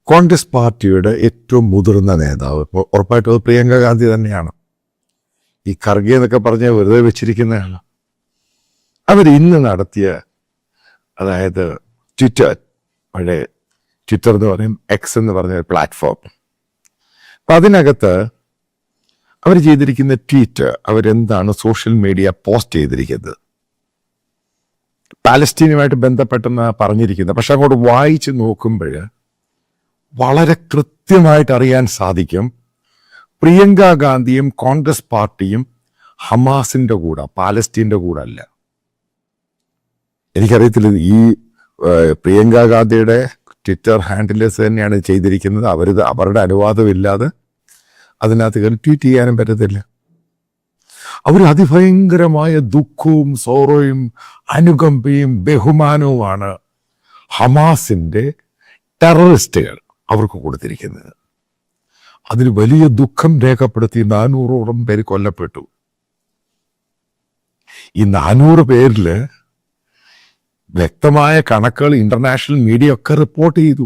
കോൺഗ്രസ് പാർട്ടിയുടെ ഏറ്റവും മുതിർന്ന നേതാവ് ഉറപ്പായിട്ടും അത് പ്രിയങ്ക ഗാന്ധി തന്നെയാണ്. ഈ ഖർഗെ എന്നൊക്കെ പറഞ്ഞ് വെറുതെ വെച്ചിരിക്കുന്നതാണ്. അവർ ഇന്ന് നടത്തിയ, അതായത് പഴയ ട്വിറ്റർ എന്ന് പറയും, എക്സ് എന്ന് പറഞ്ഞ പ്ലാറ്റ്ഫോം, അപ്പം അതിനകത്ത് അവർ ചെയ്തിരിക്കുന്ന ട്വീറ്റ്, അവരെന്താണ് സോഷ്യൽ മീഡിയ പോസ്റ്റ് ചെയ്തിരിക്കുന്നത്, പാലസ്തീനുമായിട്ട് ബന്ധപ്പെട്ടെന്ന് പറഞ്ഞിരിക്കുന്നത്. പക്ഷെ അങ്ങോട്ട് വായിച്ച് നോക്കുമ്പോൾ വളരെ കൃത്യമായിട്ട് അറിയാൻ സാധിക്കും പ്രിയങ്ക ഗാന്ധിയും കോൺഗ്രസ് പാർട്ടിയും ഹമാസിന്റെ കൂടെ, പാലസ്തീൻ്റെ കൂടെ അല്ല. എനിക്കറിയത്തില്ല, ഈ പ്രിയങ്ക ഗാന്ധിയുടെ ട്വിറ്റർ ഹാൻഡിലേഴ്സ് തന്നെയാണ് ചെയ്തിരിക്കുന്നത്. അവരുടെ അനുവാദമില്ലാതെ അതിനകത്ത് കയറി ട്വീറ്റ് ചെയ്യാനും പറ്റത്തില്ല. അവർ അതിഭയങ്കരമായ ദുഃഖവും സോറോയും അനുകമ്പയും ബഹുമാനവുമാണ് ഹമാസിന്റെ ടെററിസ്റ്റുകൾ അവർക്ക് കൊടുത്തിരിക്കുന്നത്. അതിന് വലിയ ദുഃഖം രേഖപ്പെടുത്തി 400ഓളം പേര് കൊല്ലപ്പെട്ടു. ഈ 400 പേരില് വ്യക്തമായ കണക്കുകൾ ഇന്റർനാഷണൽ മീഡിയ ഒക്കെ റിപ്പോർട്ട് ചെയ്തു.